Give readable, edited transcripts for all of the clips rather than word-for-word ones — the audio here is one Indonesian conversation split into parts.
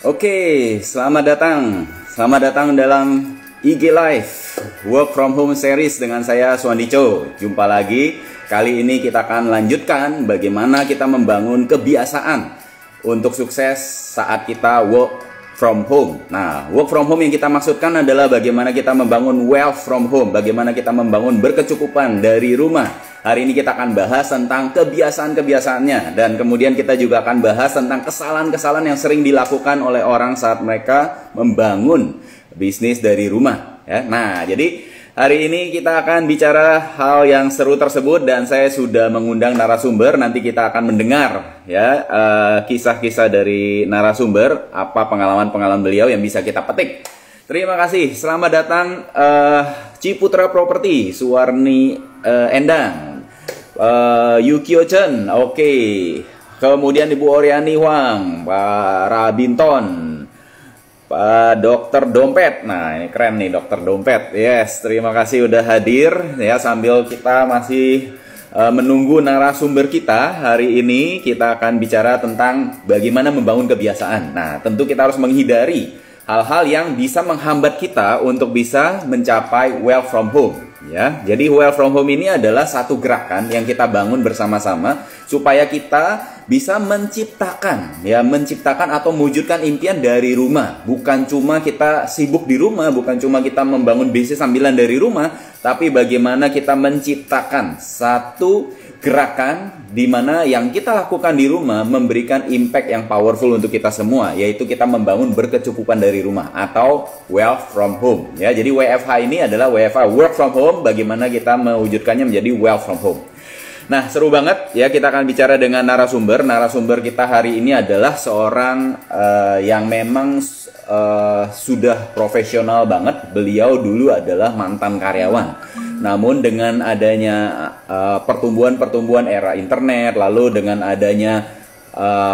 Oke, selamat datang. Selamat datang dalam IG Live Work From Home Series dengan saya Suandico. Jumpa lagi. Kali ini kita akan lanjutkan bagaimana kita membangun kebiasaan untuk sukses saat kita work from home. Nah, work from home yang kita maksudkan adalah bagaimana kita membangun wealth from home, bagaimana kita membangun berkecukupan dari rumah. Hari ini kita akan bahas tentang kebiasaan-kebiasaannya, dan kemudian kita juga akan bahas tentang kesalahan-kesalahan yang sering dilakukan oleh orang saat mereka membangun bisnis dari rumah. Ya. Nah, jadi hari ini kita akan bicara hal yang seru tersebut, dan saya sudah mengundang narasumber. Nanti kita akan mendengar ya kisah-kisah dari narasumber, apa pengalaman-pengalaman beliau yang bisa kita petik. Terima kasih. Selamat datang Ciputra Property, Suwarni Endang, Yukio Chen, oke. Kemudian Ibu Oriani Huang, Pak Rabinton, Pak Dokter Dompet. Nah, ini keren nih Dokter Dompet. Yes, terima kasih udah hadir ya. Sambil kita masih menunggu narasumber kita, hari ini kita akan bicara tentang bagaimana membangun kebiasaan. Nah, tentu kita harus menghindari hal-hal yang bisa menghambat kita untuk bisa mencapai wealth from home. Ya, jadi wealth from home ini adalah satu gerakan yang kita bangun bersama-sama supaya kita bisa menciptakan atau mewujudkan impian dari rumah. Bukan cuma kita sibuk di rumah, bukan cuma kita membangun bisnis sambilan dari rumah, tapi bagaimana kita menciptakan satu gerakan di mana yang kita lakukan di rumah memberikan impact yang powerful untuk kita semua, yaitu kita membangun berkecukupan dari rumah atau wealth from home. Ya, jadi WFH ini adalah WFH, work from home, bagaimana kita mewujudkannya menjadi wealth from home. Nah, seru banget ya, kita akan bicara dengan narasumber. Narasumber kita hari ini adalah seorang yang memang sudah profesional banget. Beliau dulu adalah mantan karyawan. Namun dengan adanya pertumbuhan era internet, lalu dengan adanya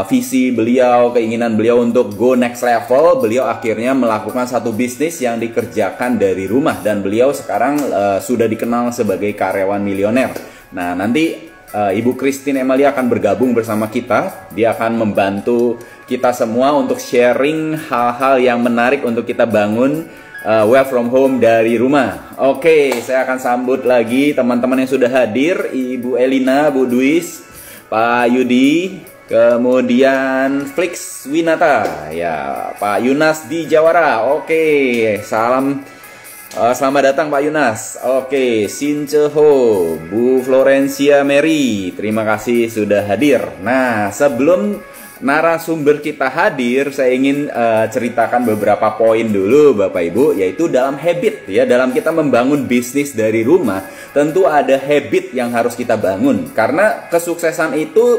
visi beliau, keinginan beliau untuk go next level, beliau akhirnya melakukan satu bisnis yang dikerjakan dari rumah, dan beliau sekarang sudah dikenal sebagai karyawan milioner. Nah, nanti Ibu Christine Emalia akan bergabung bersama kita. Dia akan membantu kita semua untuk sharing hal-hal yang menarik untuk kita bangun wealth from home dari rumah. Oke, saya akan sambut lagi teman-teman yang sudah hadir. Ibu Elina, Bu Duis, Pak Yudi, kemudian Flix Winata, ya, Pak Yunas di Jawara. Oke, selamat datang Pak Yunas. Oke, Sinceho, Bu Florencia Mary, terima kasih sudah hadir. Nah, sebelum narasumber kita hadir, saya ingin ceritakan beberapa poin dulu Bapak Ibu, yaitu dalam habit ya, dalam kita membangun bisnis dari rumah, tentu ada habit yang harus kita bangun. Karena kesuksesan itu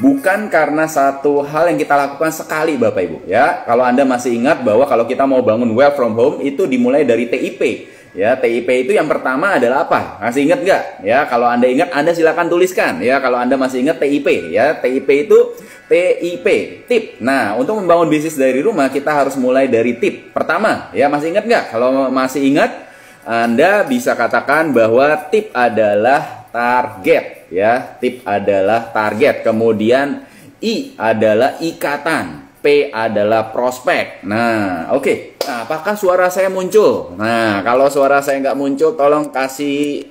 bukan karena satu hal yang kita lakukan sekali Bapak Ibu ya. Kalau Anda masih ingat bahwa kalau kita mau bangun wealth from home itu dimulai dari TIP. Ya, TIP itu yang pertama adalah apa? Masih ingat nggak? Ya, kalau Anda ingat, Anda silakan tuliskan ya. Kalau Anda masih ingat TIP ya, TIP itu tip. Nah, untuk membangun bisnis dari rumah kita harus mulai dari tip pertama ya. Masih ingat nggak? Kalau masih ingat, Anda bisa katakan bahwa tip adalah target ya. Tip adalah target. Kemudian I adalah ikatan, P adalah prospek. Nah, oke. Nah, apakah suara saya muncul? Nah, kalau suara saya nggak muncul, tolong kasih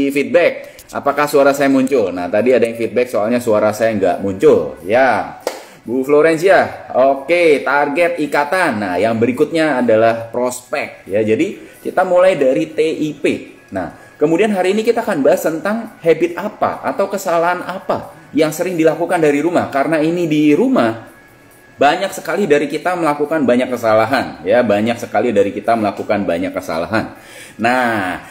feedback. Apakah suara saya muncul? Nah, tadi ada yang feedback soalnya suara saya nggak muncul. Ya, Bu Florencia. Oke, target, ikatan. Nah, yang berikutnya adalah prospek. Ya, jadi kita mulai dari TIP. Nah, kemudian hari ini kita akan bahas tentang habit apa atau kesalahan apa yang sering dilakukan dari rumah. Karena ini di rumah, banyak sekali dari kita melakukan banyak kesalahan. Ya, banyak sekali dari kita melakukan banyak kesalahan. Nah,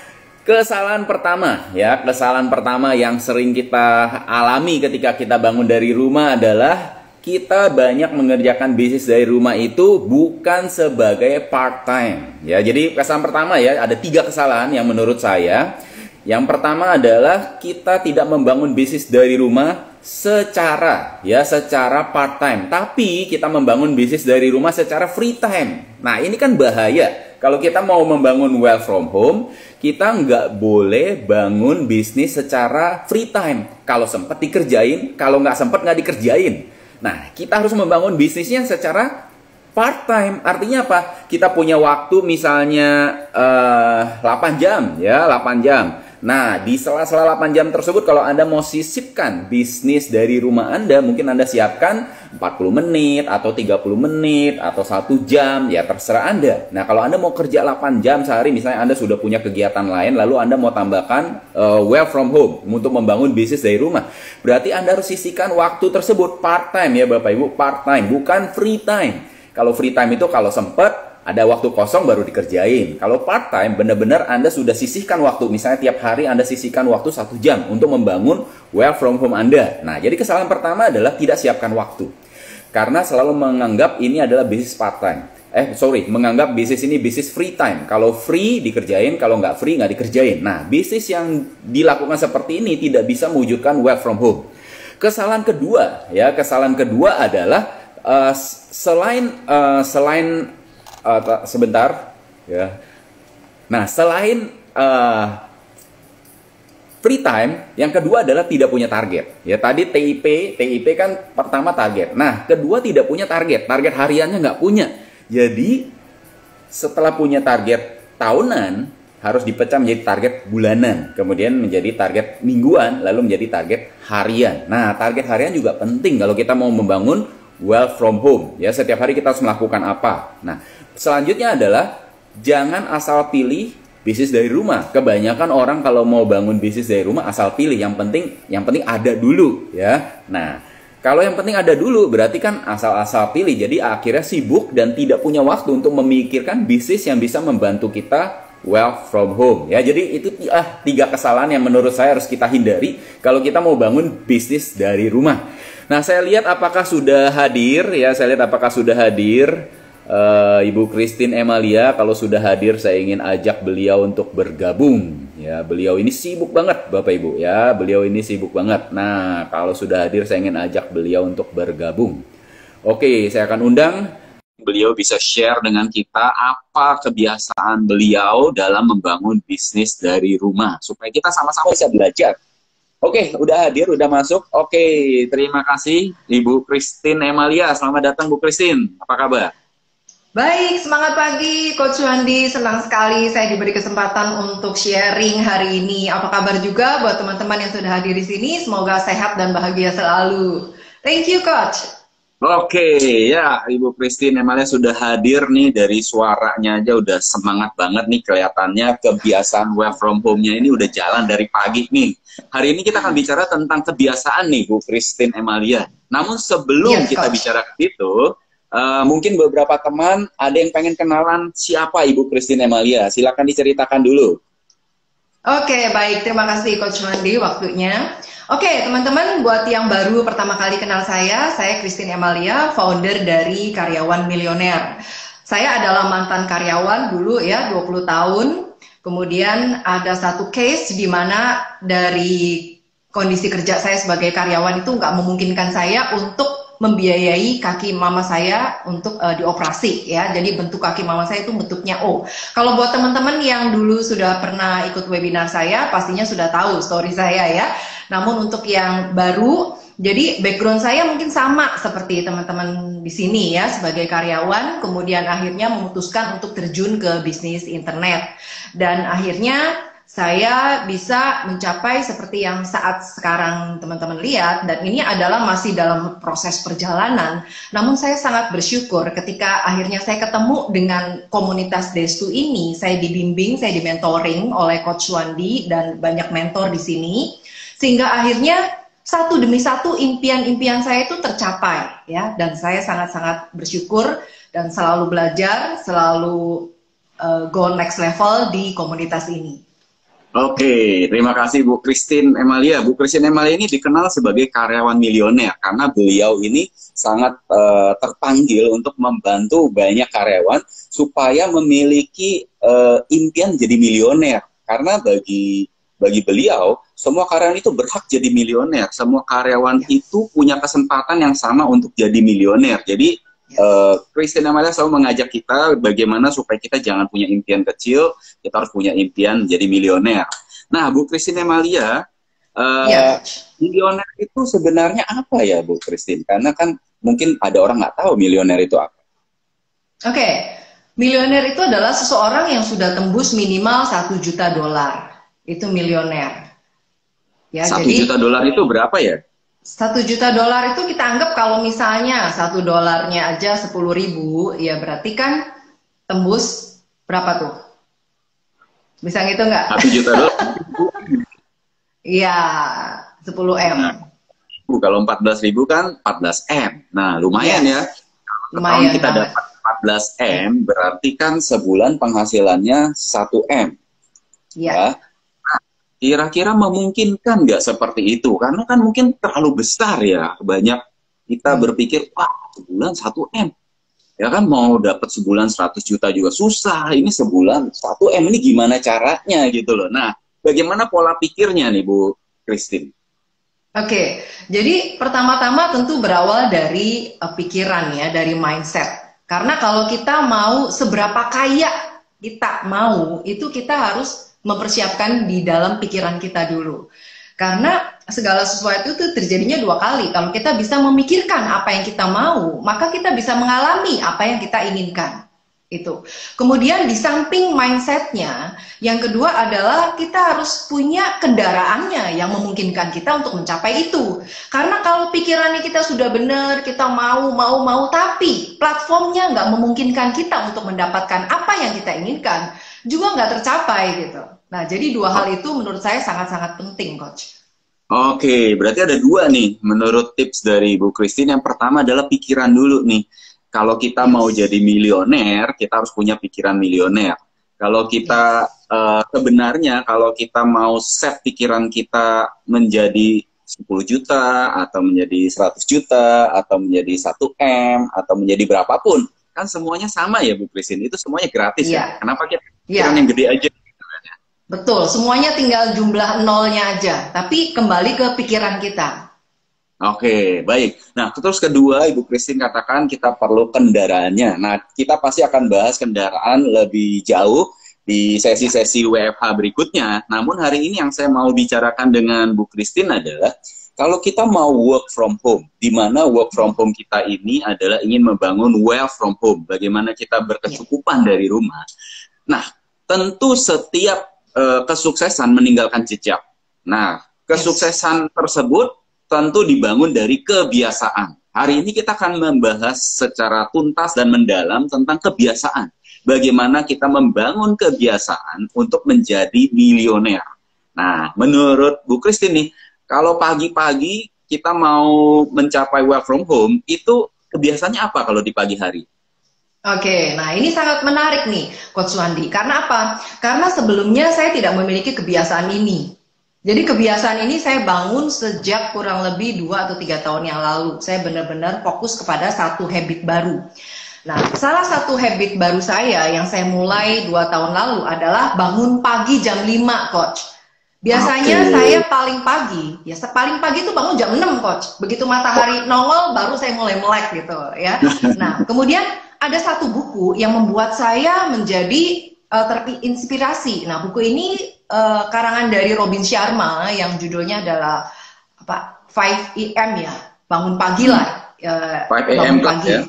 kesalahan pertama yang sering kita alami ketika kita bangun dari rumah adalah kita banyak mengerjakan bisnis dari rumah itu bukan sebagai part time. Ya, jadi kesalahan pertama ya, ada 3 kesalahan yang menurut saya. Yang pertama adalah kita tidak membangun bisnis dari rumah secara part time, tapi kita membangun bisnis dari rumah secara free time. Nah, ini kan bahaya. Kalau kita mau membangun wealth from home, kita nggak boleh bangun bisnis secara free time. Kalau sempat dikerjain, kalau nggak sempat nggak dikerjain. Nah, kita harus membangun bisnisnya secara Part time artinya apa? Kita punya waktu misalnya 8 jam ya, 8 jam. Nah, di sela-sela 8 jam tersebut kalau Anda mau sisipkan bisnis dari rumah Anda, mungkin Anda siapkan 40 menit atau 30 menit atau 1 jam, ya terserah Anda. Nah, kalau Anda mau kerja 8 jam sehari, misalnya Anda sudah punya kegiatan lain, lalu Anda mau tambahkan work from home untuk membangun bisnis dari rumah. Berarti Anda harus sisihkan waktu tersebut part time ya Bapak Ibu, part time, bukan free time. Kalau free time itu kalau sempat, ada waktu kosong baru dikerjain. Kalau part time, benar-benar Anda sudah sisihkan waktu. Misalnya tiap hari Anda sisihkan waktu 1 jam untuk membangun work from home Anda. Nah, jadi kesalahan pertama adalah tidak siapkan waktu. Karena selalu menganggap ini adalah bisnis part time. Menganggap bisnis ini bisnis free time. Kalau free dikerjain, kalau nggak free nggak dikerjain. Nah, bisnis yang dilakukan seperti ini tidak bisa mewujudkan work from home. Kesalahan kedua adalah sebentar ya. Nah, selain free time, yang kedua adalah tidak punya target. Ya, tadi TIP kan pertama target. Nah, kedua tidak punya target hariannya nggak punya. Jadi setelah punya target tahunan harus dipecah menjadi target bulanan, kemudian menjadi target mingguan, lalu menjadi target harian. Nah, target harian juga penting kalau kita mau membangun work from home. Ya, setiap hari kita harus melakukan apa. Nah, selanjutnya adalah jangan asal pilih bisnis dari rumah. Kebanyakan orang kalau mau bangun bisnis dari rumah asal pilih. Yang penting ada dulu ya. Nah, kalau yang penting ada dulu berarti kan asal-asal pilih. Jadi akhirnya sibuk dan tidak punya waktu untuk memikirkan bisnis yang bisa membantu kita work from home ya. Jadi itu 3 kesalahan yang menurut saya harus kita hindari kalau kita mau bangun bisnis dari rumah. Nah, saya lihat apakah sudah hadir ya. Ibu Christine Emalia. Kalau sudah hadir, saya ingin ajak beliau untuk bergabung ya. Beliau ini sibuk banget Bapak Ibu ya. Beliau ini sibuk banget. Nah, kalau sudah hadir, saya ingin ajak beliau untuk bergabung. Oke, saya akan undang. Beliau bisa share dengan kita apa kebiasaan beliau dalam membangun bisnis dari rumah supaya kita sama-sama bisa belajar. Oke, udah hadir, udah masuk. Oke, terima kasih Ibu Christine Emalia. Selamat datang Bu Christine. Apa kabar? Baik, semangat pagi Coach Wandi. Senang sekali saya diberi kesempatan untuk sharing hari ini. Apa kabar juga buat teman-teman yang sudah hadir di sini? Semoga sehat dan bahagia selalu. Thank you Coach. Oke, ya Ibu Christine Emalia sudah hadir nih. Dari suaranya aja udah semangat banget nih kelihatannya. Kebiasaan work from home-nya ini udah jalan dari pagi nih. Hari ini kita akan bicara tentang kebiasaan nih Bu Christine Emalia. Namun sebelum kita bicara ke situ, mungkin beberapa teman ada yang pengen kenalan siapa Ibu Christine Emalia. Silakan diceritakan dulu. Oke, baik. Terima kasih Coach Wandi waktunya. Oke, teman-teman, buat yang baru pertama kali kenal saya Christine Emalia, founder dari Karyawan Milioner. Saya adalah mantan karyawan dulu ya, 20 tahun. Kemudian ada satu case di mana dari kondisi kerja saya sebagai karyawan itu nggak memungkinkan saya untuk membiayai kaki mama saya untuk dioperasi ya. Jadi bentuk kaki mama saya itu bentuknya O. Kalau buat teman-teman yang dulu sudah pernah ikut webinar saya, pastinya sudah tahu story saya ya. Namun untuk yang baru, jadi background saya mungkin sama seperti teman-teman di sini ya, sebagai karyawan, kemudian akhirnya memutuskan untuk terjun ke bisnis internet. Dan akhirnya saya bisa mencapai seperti yang saat sekarang teman-teman lihat, dan ini adalah masih dalam proses perjalanan. Namun saya sangat bersyukur ketika akhirnya saya ketemu dengan komunitas Destu ini, saya dibimbing, saya dimentoring oleh Coach Wandi dan banyak mentor di sini, sehingga akhirnya satu demi satu impian-impian saya itu tercapai ya, dan saya sangat-sangat bersyukur dan selalu belajar, selalu go next level di komunitas ini. Oke, terima kasih Bu Christine Emalia. Bu Christine Emalia ini dikenal sebagai karyawan milioner karena beliau ini sangat terpanggil untuk membantu banyak karyawan supaya memiliki impian jadi milioner. Karena bagi beliau, semua karyawan itu berhak jadi milioner. Semua karyawan itu punya kesempatan yang sama untuk jadi milioner. Jadi Christine Emalia selalu mengajak kita bagaimana supaya kita jangan punya impian kecil, kita harus punya impian jadi milioner. Nah, Bu Christine Emalia, milioner itu sebenarnya apa ya Bu Christine? Karena kan mungkin ada orang nggak tahu milioner itu apa. Oke, miliuner itu adalah seseorang yang sudah tembus minimal 1 juta dolar. Itu miliuner. Ya, 1 juta dolar itu berapa ya? 1 juta dolar itu kita anggap kalau misalnya 1 dolarnya aja 10.000, ya berarti kan tembus berapa tuh? Bisa ngitung nggak? 1 juta dolar. Iya, 10 M. Nah, kalau 14.000 kan 14 M. Nah, lumayan Yes. ya. Lumayan Tahun kita banget. dapat 14 M, berarti kan sebulan penghasilannya 1 M. Iya. Ya. Kira-kira memungkinkan nggak seperti itu? Karena kan mungkin terlalu besar ya. Banyak kita berpikir, wah sebulan 1 M. Ya kan mau dapat sebulan 100 juta juga susah. Ini sebulan 1 M, ini gimana caranya gitu loh. Nah, bagaimana pola pikirnya nih Bu Christine? Oke, jadi pertama-tama tentu berawal dari pikiran ya, dari mindset. Karena kalau kita mau seberapa kaya kita mau, itu kita harus mempersiapkan di dalam pikiran kita dulu. Karena segala sesuatu itu terjadinya 2 kali. Kalau kita bisa memikirkan apa yang kita mau, maka kita bisa mengalami apa yang kita inginkan. Itu. Kemudian di samping mindsetnya, yang kedua adalah kita harus punya kendaraannya yang memungkinkan kita untuk mencapai itu. Karena kalau pikirannya kita sudah benar, kita mau, tapi platformnya nggak memungkinkan kita untuk mendapatkan apa yang kita inginkan, juga nggak tercapai gitu. Nah, jadi 2 hal itu menurut saya sangat-sangat penting, Coach. Oke, berarti ada 2 nih menurut tips dari Bu Christine. Yang pertama adalah pikiran dulu nih. Kalau kita mau jadi milioner, kita harus punya pikiran milioner. Kalau kita sebenarnya kalau kita mau set pikiran kita menjadi 10 juta atau menjadi 100 juta atau menjadi 1 M atau menjadi berapapun, kan semuanya sama ya Bu Christine. Itu semuanya gratis ya. Kenapa kita pikiran yang gede aja? Betul, semuanya tinggal jumlah nolnya aja. Tapi kembali ke pikiran kita. Oke, baik. Nah, terus kedua, Ibu Christine katakan kita perlu kendaraannya. Nah, kita pasti akan bahas kendaraan lebih jauh di sesi-sesi WFH berikutnya. Namun hari ini yang saya mau bicarakan dengan Bu Christine adalah kalau kita mau work from home, di mana work from home kita ini adalah ingin membangun wealth from home. Bagaimana kita berkecukupan dari rumah. Nah, tentu setiap kesuksesan meninggalkan jejak. Nah, kesuksesan tersebut tentu dibangun dari kebiasaan. Hari ini kita akan membahas secara tuntas dan mendalam tentang kebiasaan. Bagaimana kita membangun kebiasaan untuk menjadi milioner. Nah, menurut Bu Christine nih, kalau pagi-pagi kita mau mencapai work from home, itu kebiasaannya apa kalau di pagi hari? Oke, nah ini sangat menarik nih, Coach Wandi. Karena apa? Karena sebelumnya saya tidak memiliki kebiasaan ini. Jadi kebiasaan ini saya bangun sejak kurang lebih 2 atau 3 tahun yang lalu. Saya benar-benar fokus kepada satu habit baru. Nah, salah satu habit baru saya yang saya mulai 2 tahun lalu adalah bangun pagi jam 5, Coach. Biasanya saya paling pagi itu bangun jam 6, Coach. Begitu matahari nongol baru saya mulai melek gitu ya. Nah, kemudian ada satu buku yang membuat saya menjadi terinspirasi. Nah, buku ini karangan dari Robin Sharma yang judulnya adalah 5 AM ya, bangun pagi lah. 5 AM Club ya?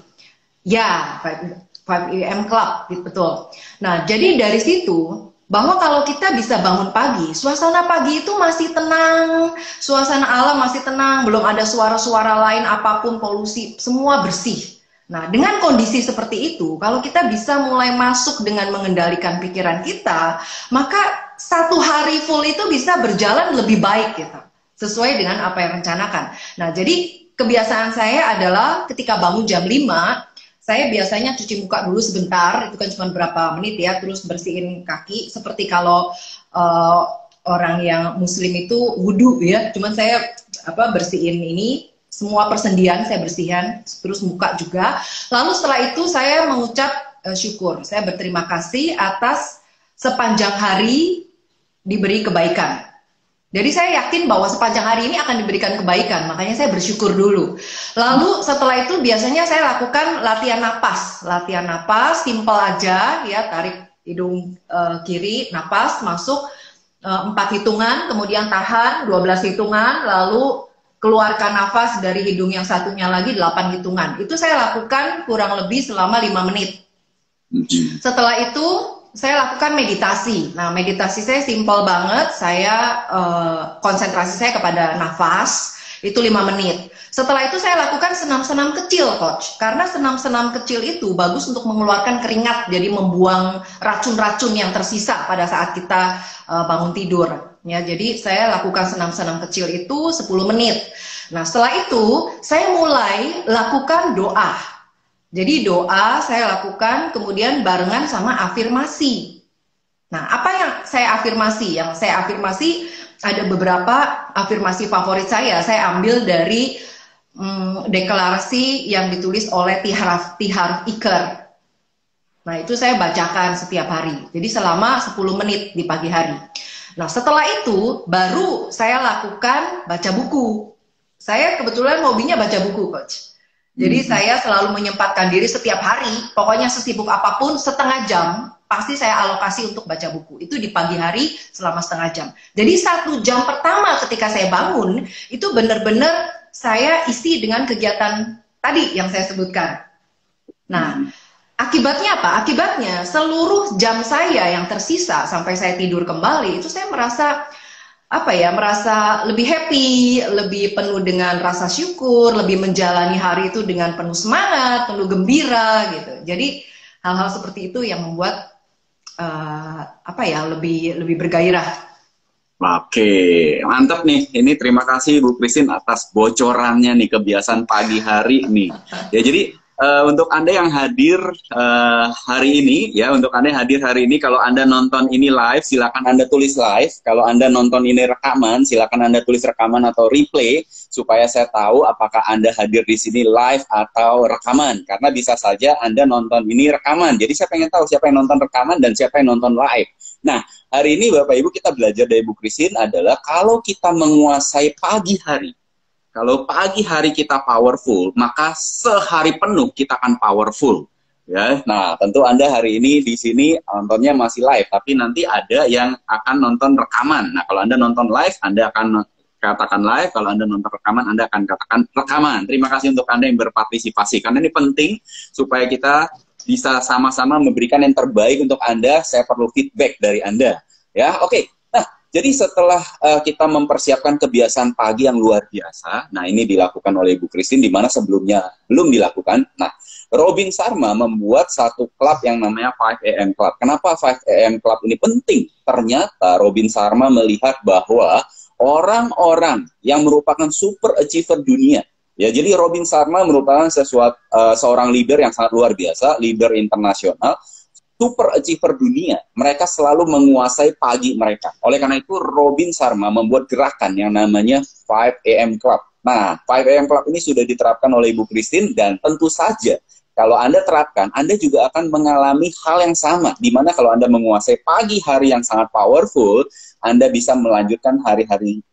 Ya, 5 AM Club, betul. Nah, jadi dari situ bahwa kalau kita bisa bangun pagi, suasana pagi itu masih tenang, suasana alam masih tenang, belum ada suara-suara lain apapun, polusi, semua bersih. Nah, dengan kondisi seperti itu, kalau kita bisa mulai masuk dengan mengendalikan pikiran kita, maka 1 hari full itu bisa berjalan lebih baik gitu, sesuai dengan apa yang rencanakan. Nah, jadi kebiasaan saya adalah ketika bangun jam 5, saya biasanya cuci muka dulu sebentar, itu kan cuma berapa menit ya, terus bersihin kaki, seperti kalau orang yang muslim itu wudhu ya, cuman saya bersihin ini, semua persendian saya bersihkan, terus muka juga. Lalu setelah itu saya mengucap syukur. Saya berterima kasih atas sepanjang hari diberi kebaikan. Jadi saya yakin bahwa sepanjang hari ini akan diberikan kebaikan, makanya saya bersyukur dulu. Lalu setelah itu biasanya saya lakukan latihan napas. Latihan napas, simple aja ya, tarik hidung kiri, napas, masuk 4 hitungan, kemudian tahan 12 hitungan, lalu keluarkan nafas dari hidung yang satunya lagi 8 hitungan. Itu saya lakukan kurang lebih selama 5 menit. Setelah itu saya lakukan meditasi. Nah, meditasi saya simpel banget. Saya konsentrasi saya kepada nafas itu 5 menit. Setelah itu saya lakukan senam-senam kecil, Coach. Karena senam-senam kecil itu bagus untuk mengeluarkan keringat, jadi membuang racun-racun yang tersisa pada saat kita bangun tidur. Ya, jadi saya lakukan senam-senam kecil itu 10 menit. Nah, setelah itu saya mulai lakukan doa. Jadi doa saya lakukan kemudian barengan sama afirmasi. Nah, apa yang saya afirmasi? Yang saya afirmasi ada beberapa afirmasi favorit saya. Saya ambil dari deklarasi yang ditulis oleh T. Harv Eker. Nah, itu saya bacakan setiap hari. Jadi selama 10 menit di pagi hari. Nah, setelah itu baru saya lakukan baca buku. Saya kebetulan hobinya baca buku, Coach. Jadi saya selalu menyempatkan diri setiap hari, pokoknya sesibuk apapun, setengah jam, pasti saya alokasi untuk baca buku. Itu di pagi hari selama setengah jam. Jadi 1 jam pertama ketika saya bangun, itu benar-benar saya isi dengan kegiatan tadi yang saya sebutkan. Nah, akibatnya apa? Akibatnya seluruh jam saya yang tersisa sampai saya tidur kembali, itu saya merasa merasa lebih happy, lebih penuh dengan rasa syukur, lebih menjalani hari itu dengan penuh semangat, penuh gembira gitu. Jadi hal-hal seperti itu yang membuat lebih bergairah. Oke, mantap nih. Ini terima kasih Bu Christine atas bocorannya nih, kebiasaan pagi hari nih. Ya, jadi untuk Anda yang hadir hari ini, ya, untuk Anda yang hadir hari ini, kalau Anda nonton ini live, silakan Anda tulis live. Kalau Anda nonton ini rekaman, silakan Anda tulis rekaman atau replay, supaya saya tahu apakah Anda hadir di sini live atau rekaman. Karena bisa saja Anda nonton ini rekaman. Jadi saya pengen tahu siapa yang nonton rekaman dan siapa yang nonton live. Nah, hari ini Bapak Ibu kita belajar dari Bu Christine adalah kalau kita menguasai pagi hari, kalau pagi hari kita powerful, maka sehari penuh kita akan powerful. Ya, nah tentu Anda hari ini di sini nontonnya masih live, tapi nanti ada yang akan nonton rekaman. Nah, kalau Anda nonton live, Anda akan katakan live. Kalau Anda nonton rekaman, Anda akan katakan rekaman. Terima kasih untuk Anda yang berpartisipasi, karena ini penting supaya kita bisa sama-sama memberikan yang terbaik untuk Anda. Saya perlu feedback dari Anda. Ya, oke. Jadi setelah kita mempersiapkan kebiasaan pagi yang luar biasa, nah ini dilakukan oleh Bu Christine, di mana sebelumnya belum dilakukan. Nah, Robin Sharma membuat satu klub yang namanya 5 AM Club. Kenapa 5 AM Club ini penting? Ternyata Robin Sharma melihat bahwa orang-orang yang merupakan super achiever dunia, ya, jadi Robin Sharma merupakan seorang leader yang sangat luar biasa, leader internasional, super achiever dunia, mereka selalu menguasai pagi mereka. Oleh karena itu, Robin Sharma membuat gerakan yang namanya 5 AM Club. Nah, 5 AM Club ini sudah diterapkan oleh Ibu Christine, dan tentu saja, kalau Anda terapkan, Anda juga akan mengalami hal yang sama, di mana kalau Anda menguasai pagi hari yang sangat powerful, Anda bisa melanjutkan hari-hari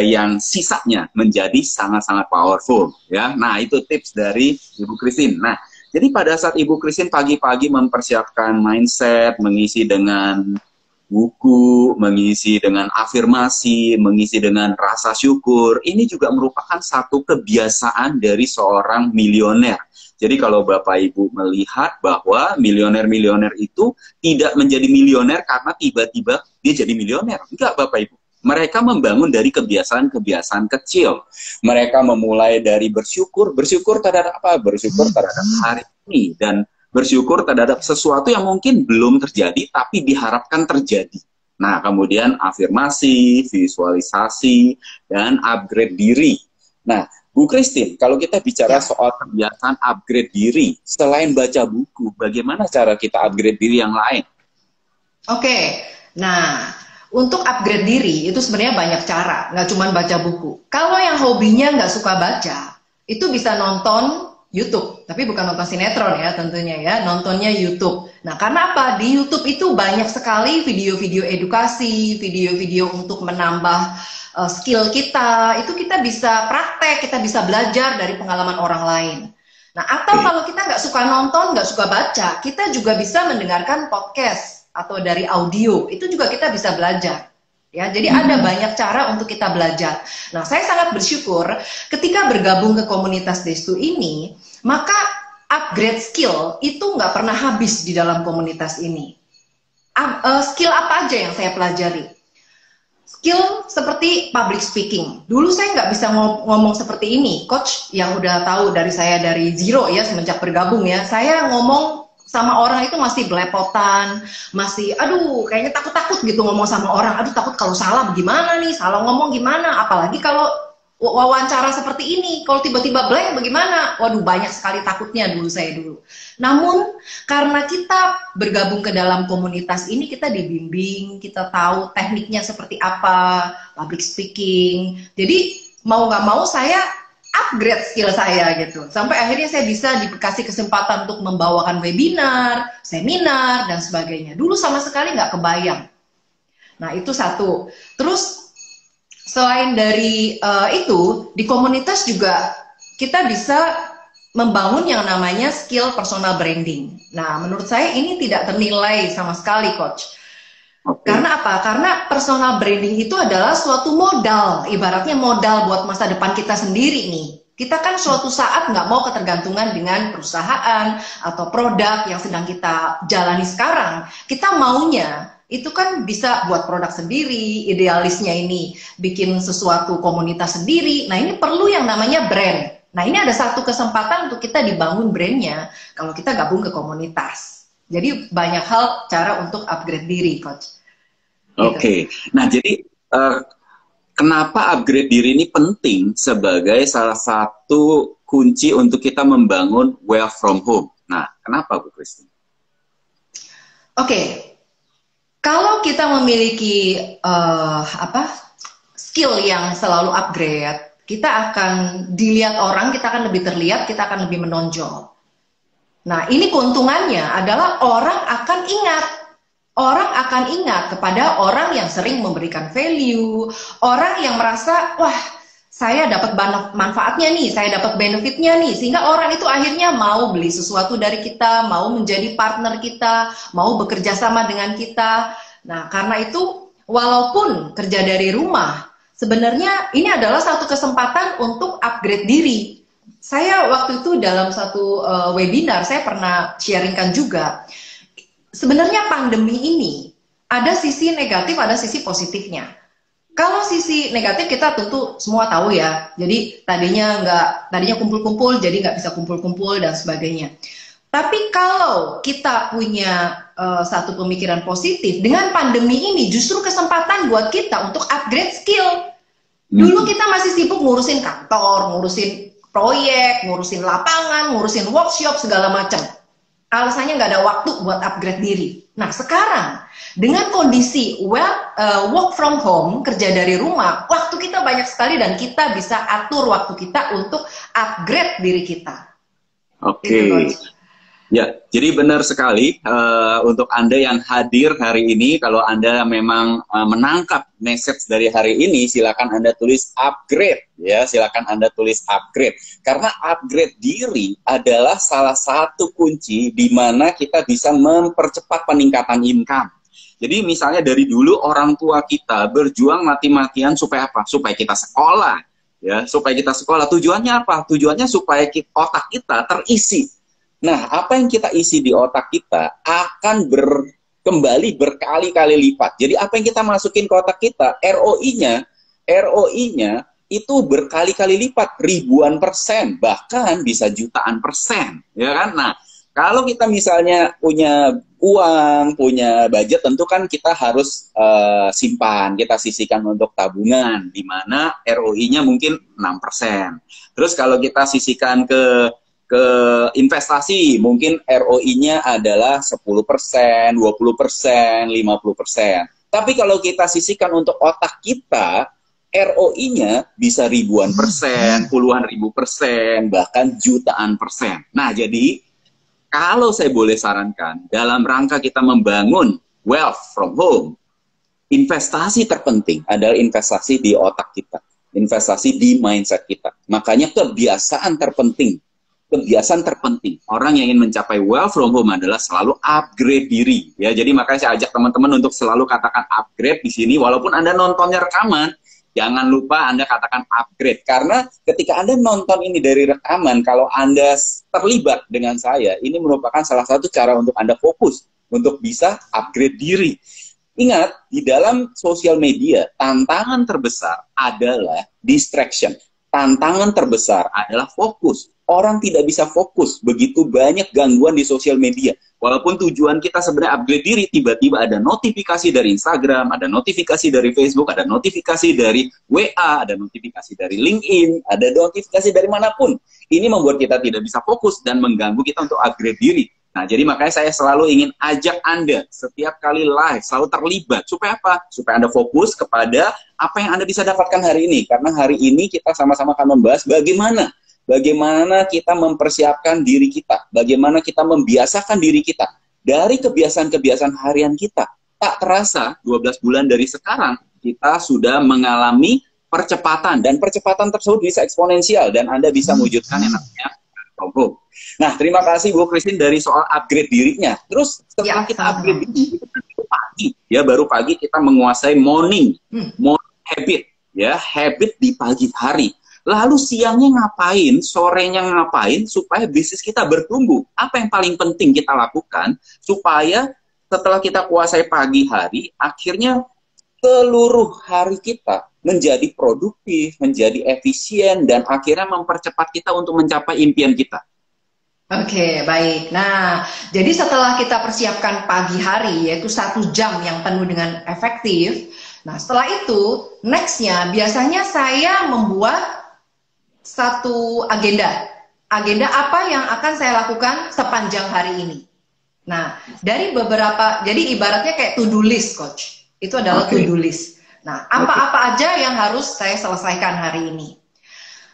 yang sisanya menjadi sangat-sangat powerful. Ya, nah itu tips dari Ibu Christine. Nah, jadi pada saat Ibu Christine pagi-pagi mempersiapkan mindset, mengisi dengan buku, mengisi dengan afirmasi, mengisi dengan rasa syukur, ini juga merupakan satu kebiasaan dari seorang milioner. Jadi kalau Bapak Ibu melihat bahwa milioner-milioner itu tidak menjadi milioner karena tiba-tiba dia jadi milioner. Enggak, Bapak Ibu. Mereka membangun dari kebiasaan-kebiasaan kecil. Mereka memulai dari bersyukur terhadap apa? Bersyukur terhadap hari ini, dan bersyukur terhadap sesuatu yang mungkin belum terjadi, tapi diharapkan terjadi. Nah, kemudian afirmasi, visualisasi, dan upgrade diri. Nah, Bu Christine, kalau kita bicara soal kebiasaan upgrade diri, selain baca buku, bagaimana cara kita upgrade diri yang lain? Oke, nah, untuk upgrade diri itu sebenarnya banyak cara, nggak cuma baca buku. Kalau yang hobinya nggak suka baca, itu bisa nonton YouTube, tapi bukan nonton sinetron ya tentunya ya, nontonnya YouTube. Nah, karena apa? Di YouTube itu banyak sekali video-video edukasi, video-video untuk menambah skill kita. Itu kita bisa praktek, kita bisa belajar dari pengalaman orang lain. Nah, atau kalau kita nggak suka nonton, nggak suka baca, kita juga bisa mendengarkan podcast atau dari audio, itu juga kita bisa belajar. Ya, jadi ada banyak cara untuk kita belajar. Nah, saya sangat bersyukur ketika bergabung ke komunitas Destu ini, maka upgrade skill itu nggak pernah habis di dalam komunitas ini. Skill apa aja yang saya pelajari? Skill seperti public speaking. Dulu saya nggak bisa ngomong seperti ini. Coach yang udah tahu dari saya dari zero ya, semenjak bergabung ya, saya ngomong sama orang itu masih belepotan, masih aduh kayaknya takut-takut gitu ngomong sama orang. Aduh takut kalau salah gimana nih, salah ngomong gimana, apalagi kalau wawancara seperti ini, kalau tiba-tiba blank bagaimana? Waduh, banyak sekali takutnya saya dulu. Namun, karena kita bergabung ke dalam komunitas ini, kita dibimbing, kita tahu tekniknya seperti apa, public speaking. Jadi, mau nggak mau saya upgrade skill saya gitu. Sampai akhirnya saya bisa dikasih kesempatan untuk membawakan webinar, seminar, dan sebagainya. Dulu sama sekali nggak kebayang. Nah, itu satu. Terus, selain dari itu, di komunitas juga kita bisa membangun yang namanya skill personal branding. Nah, menurut saya ini tidak ternilai sama sekali, Coach. Karena apa? Karena personal branding itu adalah suatu modal, ibaratnya modal buat masa depan kita sendiri nih. Kita kan suatu saat nggak mau ketergantungan dengan perusahaan atau produk yang sedang kita jalani sekarang. Kita maunya itu kan bisa buat produk sendiri, idealisnya ini bikin sesuatu komunitas sendiri. Nah, ini perlu yang namanya brand. Nah, ini ada satu kesempatan untuk kita dibangun brandnya kalau kita gabung ke komunitas. Jadi banyak hal cara untuk upgrade diri, Coach. Oke. Nah, jadi kenapa upgrade diri ini penting sebagai salah satu kunci untuk kita membangun wealth from home? Nah, kenapa, Bu Christine? Oke. Kalau kita memiliki skill yang selalu upgrade, kita akan dilihat orang, kita akan lebih terlihat, kita akan lebih menonjol. Nah, ini keuntungannya adalah orang akan ingat kepada orang yang sering memberikan value, orang yang merasa, wah, saya dapat manfaatnya nih, saya dapat benefitnya nih, sehingga orang itu akhirnya mau beli sesuatu dari kita, mau menjadi partner kita, mau bekerja sama dengan kita. Nah, karena itu, walaupun kerja dari rumah, sebenarnya ini adalah satu kesempatan untuk upgrade diri. Saya waktu itu dalam satu webinar, saya pernah sharingkan juga, sebenarnya pandemi ini ada sisi negatif, ada sisi positifnya. Kalau sisi negatif kita tentu semua tahu ya. Jadi tadinya kumpul-kumpul, jadi nggak bisa kumpul-kumpul dan sebagainya. Tapi kalau kita punya satu pemikiran positif, dengan pandemi ini justru kesempatan buat kita untuk upgrade skill. Dulu kita masih sibuk ngurusin kantor, ngurusin proyek, ngurusin lapangan, ngurusin workshop segala macam. Alasannya nggak ada waktu buat upgrade diri. Nah, sekarang dengan kondisi work from home, kerja dari rumah, waktu kita banyak sekali dan kita bisa atur waktu kita untuk upgrade diri kita. Oke. Ya, jadi benar sekali untuk Anda yang hadir hari ini, kalau Anda memang menangkap message dari hari ini, silakan Anda tulis upgrade, ya, silakan Anda tulis upgrade. Karena upgrade diri adalah salah satu kunci di mana kita bisa mempercepat peningkatan income. Jadi misalnya dari dulu orang tua kita berjuang mati-matian supaya apa? Supaya kita sekolah, ya, supaya kita sekolah. Tujuannya apa? Tujuannya supaya otak kita terisi. Nah, apa yang kita isi di otak kita akan kembali berkali-kali lipat. Jadi apa yang kita masukin ke otak kita, ROI-nya itu berkali-kali lipat, ribuan persen, bahkan bisa jutaan persen, ya kan? Nah, kalau kita misalnya punya uang, punya budget, tentu kan kita harus simpan, kita sisihkan untuk tabungan, di mana ROI-nya mungkin 6%. Terus kalau kita sisihkan ke investasi, mungkin ROI-nya adalah 10%, 20%, 50%. Tapi kalau kita sisihkan untuk otak kita, ROI-nya bisa ribuan persen, puluhan ribu persen, bahkan jutaan persen. Nah, jadi kalau saya boleh sarankan, dalam rangka kita membangun wealth from home, investasi terpenting adalah investasi di otak kita, investasi di mindset kita. Makanya kebiasaan terpenting orang yang ingin mencapai wealth from home adalah selalu upgrade diri, ya. Jadi makanya saya ajak teman-teman untuk selalu katakan upgrade di sini, walaupun Anda nontonnya rekaman, Jangan lupa Anda katakan upgrade. Karena ketika Anda nonton ini dari rekaman, kalau Anda terlibat dengan saya, ini merupakan salah satu cara untuk Anda fokus, untuk bisa upgrade diri. Ingat, di dalam sosial media, tantangan terbesar adalah distraction. Tantangan terbesar adalah fokus. Orang tidak bisa fokus, begitu banyak gangguan di sosial media. Walaupun tujuan kita sebenarnya upgrade diri, tiba-tiba ada notifikasi dari Instagram, ada notifikasi dari Facebook, ada notifikasi dari WA, ada notifikasi dari LinkedIn, ada notifikasi dari manapun. Ini membuat kita tidak bisa fokus dan mengganggu kita untuk upgrade diri. Nah, jadi makanya saya selalu ingin ajak Anda setiap kali live, selalu terlibat. Supaya apa? Supaya Anda fokus kepada apa yang Anda bisa dapatkan hari ini. Karena hari ini kita sama-sama akan membahas bagaimana kita mempersiapkan diri kita, bagaimana kita membiasakan diri kita. Dari kebiasaan-kebiasaan harian kita, tak terasa 12 bulan dari sekarang, kita sudah mengalami percepatan. Dan percepatan tersebut bisa eksponensial, dan Anda bisa mewujudkan yang namanya from. Nah, terima kasih Bu Christine dari soal upgrade dirinya. Terus setelah kita upgrade diri, itu kan pagi, ya baru pagi kita menguasai morning habit, ya habit di pagi hari. Lalu siangnya ngapain, sorenya ngapain supaya bisnis kita bertumbuh? Apa yang paling penting kita lakukan supaya setelah kita kuasai pagi hari, akhirnya seluruh hari kita menjadi produktif, menjadi efisien, dan akhirnya mempercepat kita untuk mencapai impian kita. Oke, baik. Nah, jadi setelah kita persiapkan pagi hari, yaitu 1 jam yang penuh dengan efektif, nah setelah itu, next-nya biasanya saya membuat satu agenda. Agenda apa yang akan saya lakukan sepanjang hari ini. Nah, dari beberapa, jadi ibaratnya kayak to-do list, Coach. Itu adalah to-do list. Nah, apa-apa aja yang harus saya selesaikan hari ini.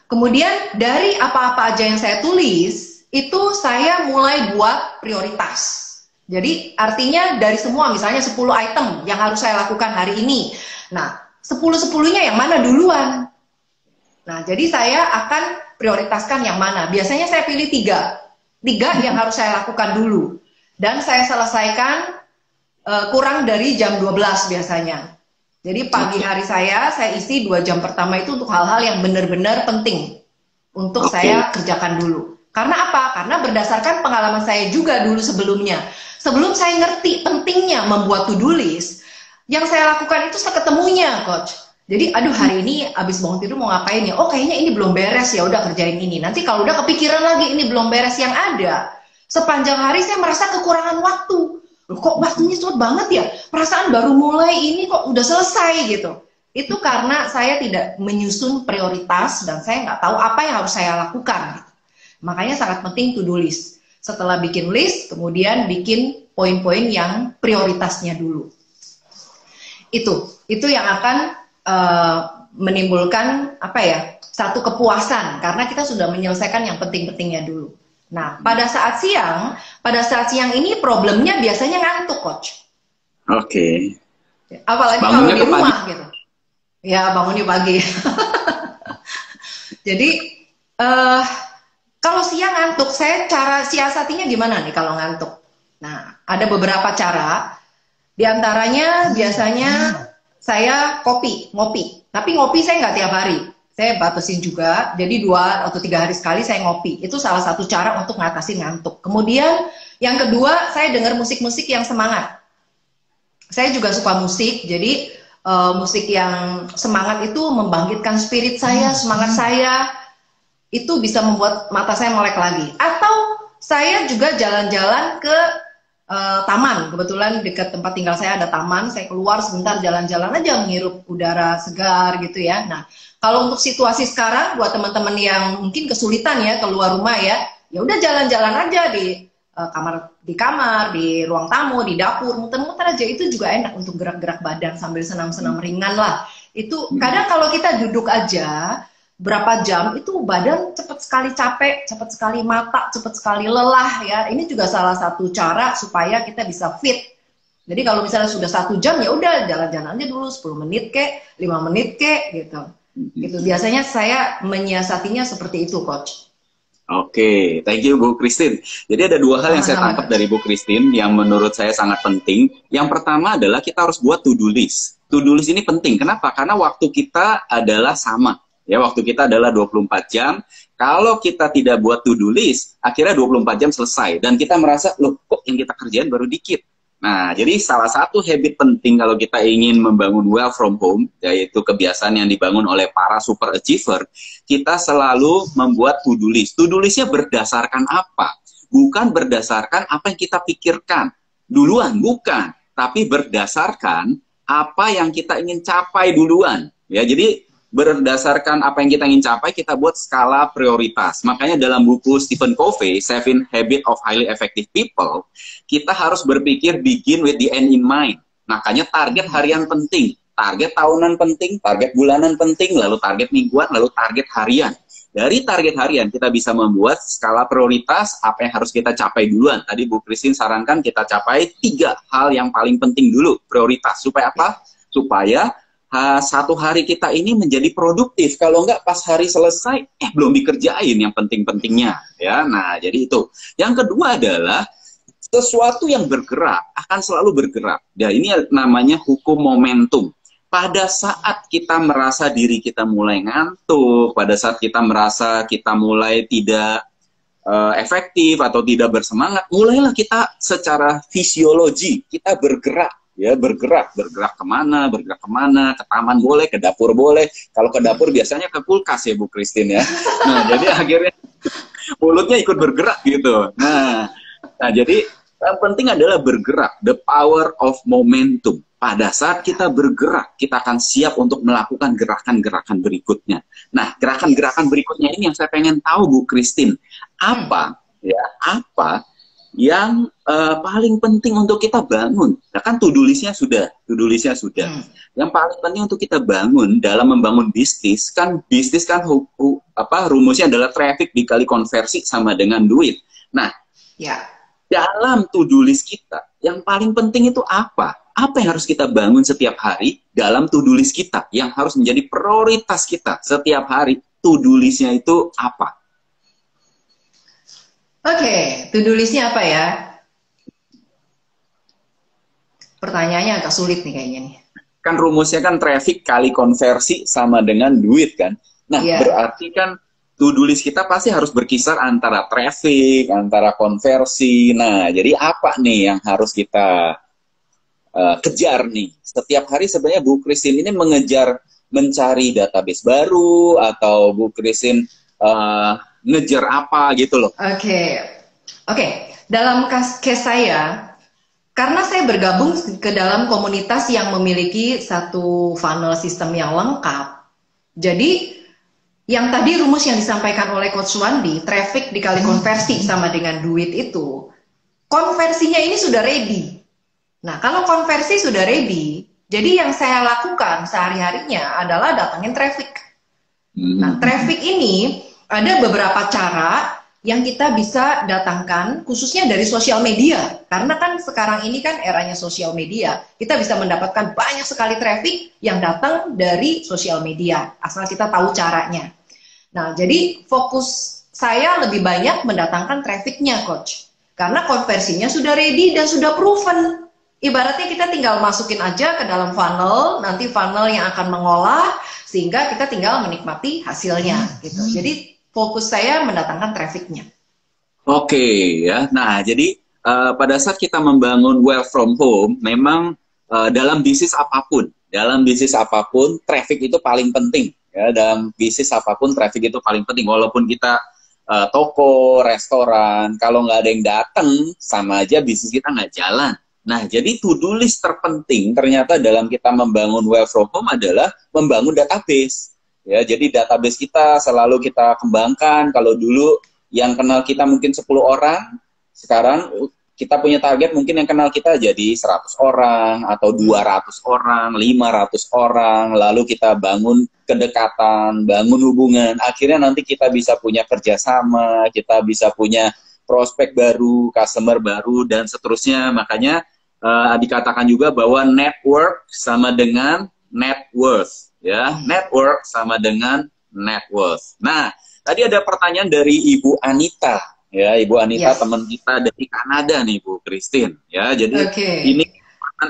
Kemudian, dari apa-apa aja yang saya tulis, itu saya mulai buat prioritas. Jadi artinya dari semua, misalnya 10 item yang harus saya lakukan hari ini. Nah, 10-10-nya yang mana duluan? Nah, jadi saya akan prioritaskan yang mana. Biasanya saya pilih 3 yang harus saya lakukan dulu. Dan saya selesaikan kurang dari jam 12 biasanya. Jadi pagi hari saya isi 2 jam pertama itu untuk hal-hal yang benar-benar penting. Untuk saya kerjakan dulu. Karena apa? Karena berdasarkan pengalaman saya juga dulu sebelumnya. Sebelum saya ngerti pentingnya membuat to-do list, yang saya lakukan itu seketemunya, Coach. Jadi, aduh hari ini abis bangun tidur mau ngapain ya? Oh kayaknya ini belum beres, ya udah kerjain ini. Nanti kalau udah kepikiran lagi ini belum beres yang ada. Sepanjang hari saya merasa kekurangan waktu. Loh, kok waktunya cepet banget ya? Perasaan baru mulai ini kok udah selesai gitu. Itu karena saya tidak menyusun prioritas dan saya nggak tahu apa yang harus saya lakukan. Makanya sangat penting to-do list. Setelah bikin list, kemudian bikin poin-poin yang prioritasnya dulu. Itu yang akan menimbulkan apa ya, satu kepuasan karena kita sudah menyelesaikan yang penting-pentingnya dulu. Nah, pada saat siang ini problemnya biasanya ngantuk, Coach. Apalagi bangunnya kalau di rumah pagi. Gitu. Ya, bangunnya pagi. Jadi kalau siang ngantuk, cara siasatinya gimana nih kalau ngantuk? Nah, ada beberapa cara. Di antaranya biasanya saya ngopi. Tapi ngopi saya nggak tiap hari. Saya batasin juga, jadi 2 atau 3 hari sekali saya ngopi. Itu salah satu cara untuk ngatasin ngantuk. Kemudian yang kedua, saya dengar musik-musik yang semangat. Saya juga suka musik, jadi musik yang semangat itu membangkitkan spirit saya, semangat saya. Itu bisa membuat mata saya melek lagi. Atau saya juga jalan-jalan ke taman. Kebetulan dekat tempat tinggal saya ada taman. Saya keluar sebentar jalan-jalan aja menghirup udara segar gitu ya. Nah, kalau untuk situasi sekarang buat teman-teman yang mungkin kesulitan ya keluar rumah ya udah jalan-jalan aja di kamar, di ruang tamu, di dapur, muter-muter aja. Itu juga enak untuk gerak-gerak badan sambil senam-senam ringan lah. Itu kadang kalau kita duduk aja berapa jam itu badan cepat sekali capek, cepat sekali mata, cepat sekali lelah ya. Ini juga salah satu cara supaya kita bisa fit. Jadi kalau misalnya sudah 1 jam ya udah jalan-jalan aja dulu 10 menit kek, 5 menit kek gitu. Gitu. Biasanya saya menyiasatinya seperti itu, Coach. Oke, thank you Bu Christine. Jadi ada 2 hal yang saya tangkap dari Bu Christine yang menurut saya sangat penting. Yang pertama adalah kita harus buat to-do list. To-do list ini penting. Kenapa? Karena waktu kita adalah sama. Ya, waktu kita adalah 24 jam. Kalau kita tidak buat to-do list, akhirnya 24 jam selesai. Dan kita merasa, loh kok yang kita kerjain baru dikit. Nah, jadi salah satu habit penting kalau kita ingin membangun well from home, yaitu kebiasaan yang dibangun oleh para super achiever, kita selalu membuat to-do list. To-do listnya berdasarkan apa? Bukan berdasarkan apa yang kita pikirkan duluan, bukan. Tapi berdasarkan apa yang kita ingin capai duluan. Ya, jadi berdasarkan apa yang kita ingin capai, kita buat skala prioritas. Makanya dalam buku Stephen Covey, Seven Habits of Highly Effective People, kita harus berpikir begin with the end in mind. Makanya target harian penting, target tahunan penting, target bulanan penting, lalu target mingguan, lalu target harian. Dari target harian kita bisa membuat skala prioritas apa yang harus kita capai duluan. Tadi Bu Christine sarankan kita capai 3 hal yang paling penting dulu, prioritas. Supaya apa? Supaya satu hari kita ini menjadi produktif. Kalau enggak pas hari selesai, belum dikerjain yang penting-pentingnya. Ya, nah jadi itu. Yang kedua adalah sesuatu yang bergerak akan selalu bergerak. Ya, ini namanya hukum momentum. Pada saat kita merasa diri kita mulai ngantuk, pada saat kita merasa kita mulai tidak efektif atau tidak bersemangat, mulailah kita secara fisiologi kita bergerak. Ya, bergerak kemana, ke taman boleh, ke dapur boleh. Kalau ke dapur biasanya ke kulkas ya Bu Christine ya. Nah, jadi akhirnya mulutnya ikut bergerak gitu. Nah, jadi yang penting adalah bergerak, the power of momentum. Pada saat kita bergerak, kita akan siap untuk melakukan gerakan-gerakan berikutnya. Nah, gerakan-gerakan berikutnya ini yang saya pengen tahu Bu Christine. Apa yang paling penting untuk kita bangun? Nah, kan to-do list-nya sudah. Yang paling penting untuk kita bangun dalam membangun bisnis kan rumusnya adalah traffic dikali konversi sama dengan duit. Nah, dalam to-do list kita, yang paling penting itu apa? Apa yang harus kita bangun setiap hari dalam to-do list kita? Yang harus menjadi prioritas kita setiap hari, to-do list-nya itu apa? Oke, to-do list-nya apa ya? Pertanyaannya agak sulit nih kayaknya nih. Kan rumusnya kan traffic kali konversi sama dengan duit kan. Nah, berarti kan to-do list kita pasti harus berkisar antara traffic, antara konversi. Nah, jadi apa nih yang harus kita kejar nih? Setiap hari sebenarnya Bu Christine ini mencari database baru, atau Bu Christine ngejar apa gitu loh. Oke. Dalam case saya, karena saya bergabung ke dalam komunitas yang memiliki satu funnel sistem yang lengkap, jadi yang tadi rumus yang disampaikan oleh Coach Wandi, traffic dikali konversi sama dengan duit itu, konversinya ini sudah ready. Nah, kalau konversi sudah ready, jadi yang saya lakukan sehari-harinya adalah datangin traffic. Nah, traffic ini ada beberapa cara yang kita bisa datangkan, khususnya dari sosial media. Karena kan sekarang ini kan eranya sosial media. Kita bisa mendapatkan banyak sekali traffic yang datang dari sosial media, asal kita tahu caranya. Nah, jadi fokus saya lebih banyak mendatangkan trafficnya, Coach. Karena konversinya sudah ready dan sudah proven. Ibaratnya kita tinggal masukin aja ke dalam funnel, nanti funnel yang akan mengolah, sehingga kita tinggal menikmati hasilnya gitu. Jadi fokus saya mendatangkan trafficnya. Oke, ya. Nah, jadi pada saat kita membangun well from home, memang dalam bisnis apapun, traffic itu paling penting. Ya, dalam bisnis apapun traffic itu paling penting. Walaupun kita toko, restoran, kalau nggak ada yang datang, sama aja bisnis kita nggak jalan. Nah, jadi to-do list terpenting ternyata dalam kita membangun well from home adalah membangun database. Ya, jadi database kita selalu kita kembangkan. Kalau dulu yang kenal kita mungkin 10 orang, sekarang kita punya target mungkin yang kenal kita jadi 100 orang, atau 200 orang, 500 orang, lalu kita bangun kedekatan, bangun hubungan, akhirnya nanti kita bisa punya kerjasama, kita bisa punya prospek baru, customer baru, dan seterusnya. Makanya dikatakan juga bahwa network sama dengan net worth. Ya, network sama dengan net worth. Nah, tadi ada pertanyaan dari Ibu Anita, ya, Ibu Anita, teman kita dari Kanada nih, Bu Christine, ya. Jadi ini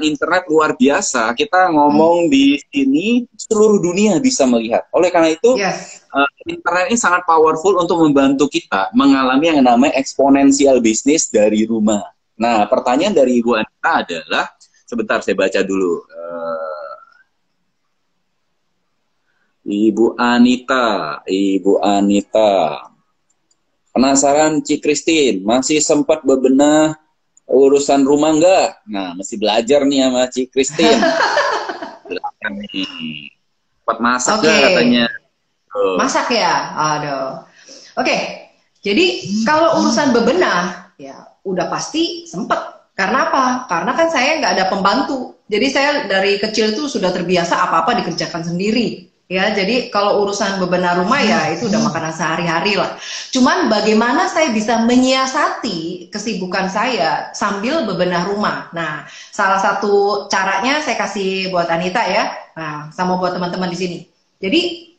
internet luar biasa. Kita ngomong di sini, seluruh dunia bisa melihat. Oleh karena itu, internet ini sangat powerful untuk membantu kita mengalami yang namanya eksponensial bisnis dari rumah. Nah, pertanyaan dari Ibu Anita adalah, sebentar saya baca dulu. Ibu Anita. Penasaran Ci Christine, masih sempat bebenah urusan rumah enggak? Nah, mesti belajar nih sama Ci Christine. Belajar nih. Cepat masak ya katanya. Masak ya? Aduh. Oke, jadi kalau urusan bebenah, ya udah pasti sempet. Karena apa? Karena kan saya nggak ada pembantu. Jadi saya dari kecil tuh sudah terbiasa apa-apa dikerjakan sendiri. Ya, jadi kalau urusan bebenah rumah ya itu udah makanan sehari-hari lah. Cuman bagaimana saya bisa menyiasati kesibukan saya sambil bebenah rumah. Nah, salah satu caranya saya kasih buat Anita ya. Nah, sama buat teman-teman di sini. Jadi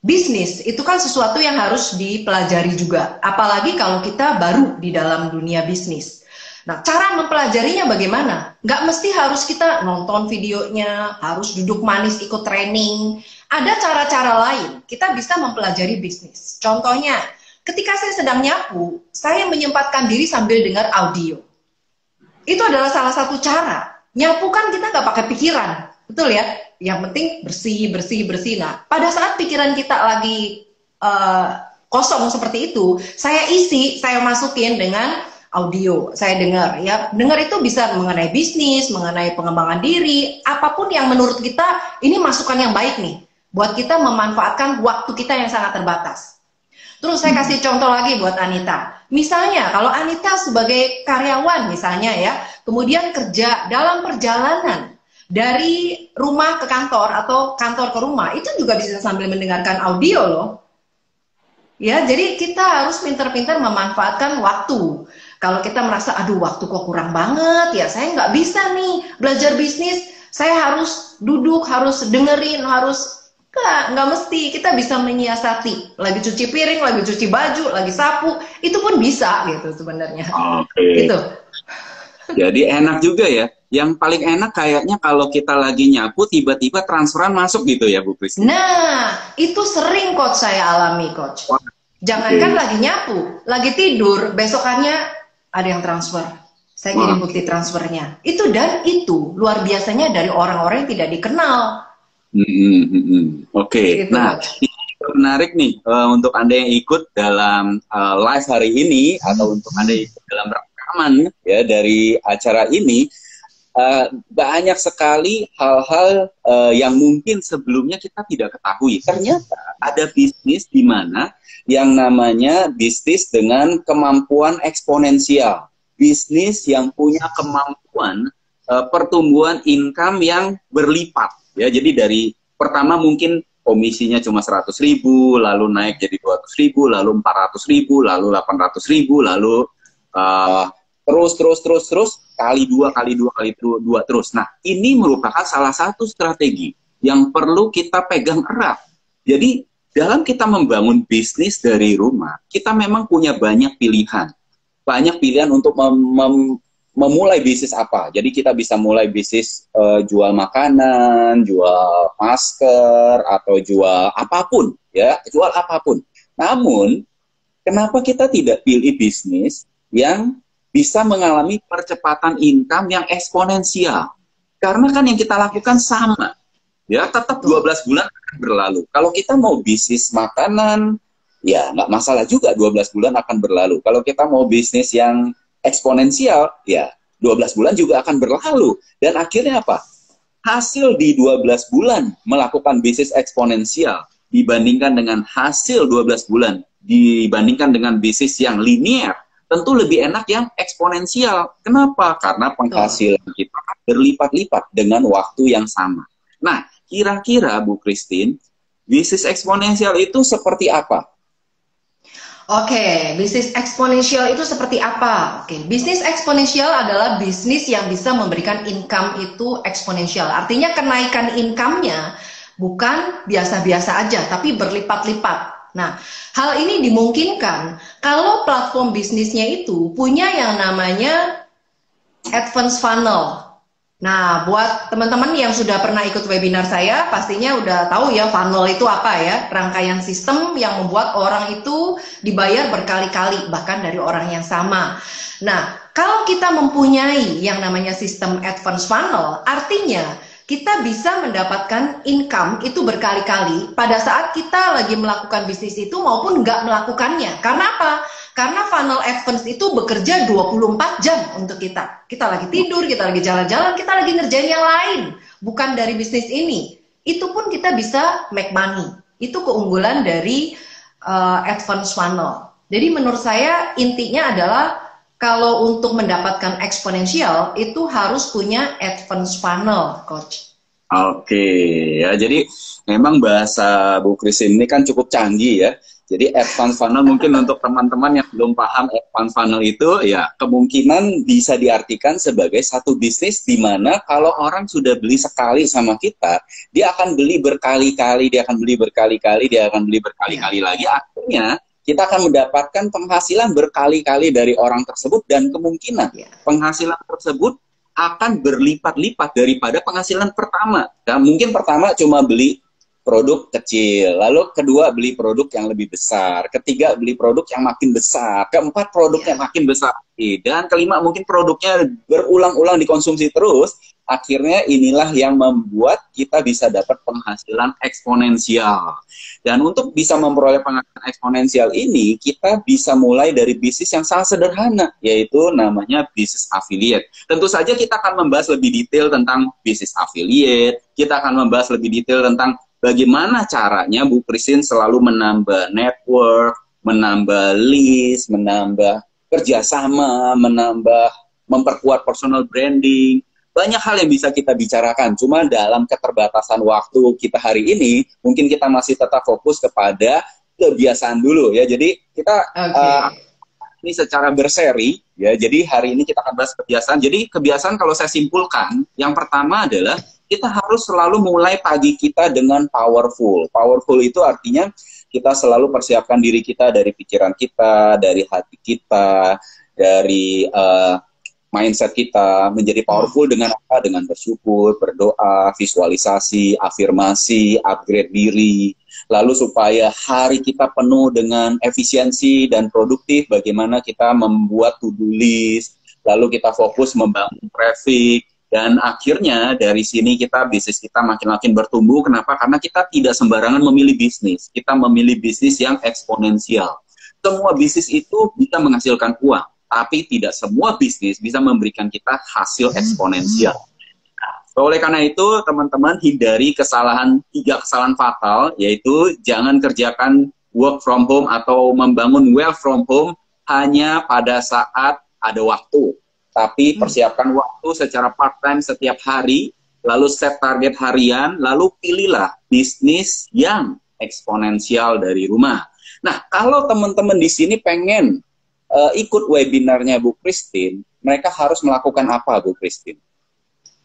bisnis itu kan sesuatu yang harus dipelajari juga. Apalagi kalau kita baru di dalam dunia bisnis. Nah, cara mempelajarinya bagaimana? Nggak mesti harus kita nonton videonya, harus duduk manis ikut training. Ada cara-cara lain, kita bisa mempelajari bisnis. Contohnya, ketika saya sedang nyapu, saya menyempatkan diri sambil dengar audio. Itu adalah salah satu cara. Nyapu kan kita nggak pakai pikiran, betul ya? Yang penting bersih. Nah, pada saat pikiran kita lagi kosong seperti itu, saya isi, saya masukin dengan audio, saya dengar ya. Dengar itu bisa mengenai bisnis, mengenai pengembangan diri, apapun yang menurut kita ini masukan yang baik nih buat kita memanfaatkan waktu kita yang sangat terbatas. Terus saya kasih contoh lagi buat Anita. Misalnya kalau Anita sebagai karyawan misalnya ya, kemudian kerja dalam perjalanan dari rumah ke kantor atau kantor ke rumah, itu juga bisa sambil mendengarkan audio loh. Ya, jadi kita harus pintar-pintar memanfaatkan waktu. Kalau kita merasa, aduh waktu kok kurang banget ya, saya nggak bisa nih belajar bisnis, saya harus duduk, harus dengerin, nggak mesti. Kita bisa menyiasati, lagi cuci piring, lagi cuci baju, lagi sapu, itu pun bisa gitu sebenarnya. Gitu. Jadi enak juga ya. Yang paling enak kayaknya kalau kita lagi nyapu, tiba-tiba transferan masuk gitu ya Bu Christine. Nah, itu sering coach saya alami coach. Jangankan lagi nyapu, lagi tidur, besokannya ada yang transfer. Saya kirim bukti transfernya. Itu dan itu luar biasanya dari orang-orang yang tidak dikenal. Oke. Nah, ini menarik nih untuk Anda yang ikut dalam live hari ini atau untuk Anda yang ikut dalam rekaman ya dari acara ini. Banyak sekali hal-hal yang mungkin sebelumnya kita tidak ketahui. Ternyata ada bisnis di mana yang namanya bisnis dengan kemampuan eksponensial. Bisnis yang punya kemampuan pertumbuhan income yang berlipat. Ya, jadi dari pertama mungkin komisinya cuma 100.000, lalu naik jadi 200.000, lalu 400.000, lalu 800.000, lalu terus kali dua terus. Nah, ini merupakan salah satu strategi yang perlu kita pegang erat. Jadi dalam kita membangun bisnis dari rumah, kita memang punya banyak pilihan. Banyak pilihan untuk memulai bisnis apa. Jadi kita bisa mulai bisnis jual makanan, jual masker, atau jual apapun, ya, jual apapun. Namun, kenapa kita tidak pilih bisnis yang bisa mengalami percepatan income yang eksponensial? Karena kan yang kita lakukan sama. Ya, tetap 12 bulan akan berlalu. Kalau kita mau bisnis makanan, ya nggak masalah juga 12 bulan akan berlalu. Kalau kita mau bisnis yang eksponensial, ya 12 bulan juga akan berlalu. Dan akhirnya apa? Hasil di 12 bulan melakukan bisnis eksponensial dibandingkan dengan hasil 12 bulan dibandingkan dengan bisnis yang linear, tentu lebih enak yang eksponensial. Kenapa? Karena penghasilan kita berlipat-lipat dengan waktu yang sama. Nah, kira-kira Bu Christine, bisnis eksponensial itu seperti apa? Oke, bisnis eksponensial itu seperti apa? Oke, bisnis eksponensial adalah bisnis yang bisa memberikan income itu eksponensial. Artinya kenaikan income-nya bukan biasa-biasa aja, tapi berlipat-lipat. Nah, hal ini dimungkinkan kalau platform bisnisnya itu punya yang namanya advance funnel. Nah, buat teman-teman yang sudah pernah ikut webinar saya, pastinya udah tahu ya funnel itu apa ya. Rangkaian sistem yang membuat orang itu dibayar berkali-kali, bahkan dari orang yang sama. Nah, kalau kita mempunyai yang namanya sistem advance funnel, artinya kita bisa mendapatkan income itu berkali-kali pada saat kita lagi melakukan bisnis itu maupun nggak melakukannya. Karena apa? Karena funnel advance itu bekerja 24 jam untuk kita. Kita lagi tidur, kita lagi jalan-jalan, kita lagi ngerjain yang lain. Bukan dari bisnis ini. Itu pun kita bisa make money. Itu keunggulan dari advance funnel. Jadi menurut saya intinya adalah kalau untuk mendapatkan eksponensial itu harus punya advance funnel, Coach. Oke, ya jadi memang bahasa Bu Christine ini kan cukup canggih ya. Jadi advance funnel mungkin untuk teman-teman yang belum paham advance funnel itu ya kemungkinan bisa diartikan sebagai satu bisnis di mana kalau orang sudah beli sekali sama kita, dia akan beli berkali-kali, dia akan beli berkali-kali, dia akan beli berkali-kali lagi. Akhirnya kita akan mendapatkan penghasilan berkali-kali dari orang tersebut dan kemungkinan penghasilan tersebut akan berlipat-lipat daripada penghasilan pertama. Nah, mungkin pertama cuma beli produk kecil, lalu kedua beli produk yang lebih besar, ketiga beli produk yang makin besar, keempat produknya makin besar, dan kelima mungkin produknya berulang-ulang dikonsumsi terus. Akhirnya inilah yang membuat kita bisa dapat penghasilan eksponensial. Dan untuk bisa memperoleh penghasilan eksponensial ini, kita bisa mulai dari bisnis yang sangat sederhana, yaitu namanya bisnis affiliate. Tentu saja kita akan membahas lebih detail tentang bisnis affiliate, kita akan membahas lebih detail tentang bagaimana caranya Bu Christine selalu menambah network, menambah list, menambah kerjasama, memperkuat personal branding. Banyak hal yang bisa kita bicarakan, cuma dalam keterbatasan waktu kita hari ini, mungkin kita masih tetap fokus kepada kebiasaan dulu ya. Jadi kita ini secara berseri ya. Jadi hari ini kita akan bahas kebiasaan. Jadi kebiasaan kalau saya simpulkan, yang pertama adalah kita harus selalu mulai pagi kita dengan powerful. Powerful itu artinya kita selalu persiapkan diri kita dari pikiran kita, dari hati kita, dari mindset kita menjadi powerful dengan apa? Dengan bersyukur, berdoa, visualisasi, afirmasi, upgrade diri. Lalu supaya hari kita penuh dengan efisiensi dan produktif, bagaimana kita membuat to-do list, lalu kita fokus membangun traffic, dan akhirnya dari sini bisnis kita makin bertumbuh. Kenapa? Karena kita tidak sembarangan memilih bisnis. Kita memilih bisnis yang eksponensial. Semua bisnis itu bisa menghasilkan uang, tapi tidak semua bisnis bisa memberikan kita hasil eksponensial. Oleh karena itu, teman-teman hindari tiga kesalahan fatal, yaitu jangan kerjakan work from home atau membangun wealth from home hanya pada saat ada waktu. Tapi persiapkan waktu secara part-time setiap hari, lalu set target harian, lalu pilihlah bisnis yang eksponensial dari rumah. Nah, kalau teman-teman di sini pengen ikut webinarnya Bu Christine, mereka harus melakukan apa, Bu Christine?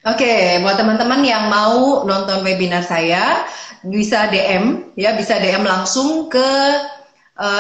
Oke, buat teman-teman yang mau nonton webinar saya, bisa DM, ya, bisa DM langsung ke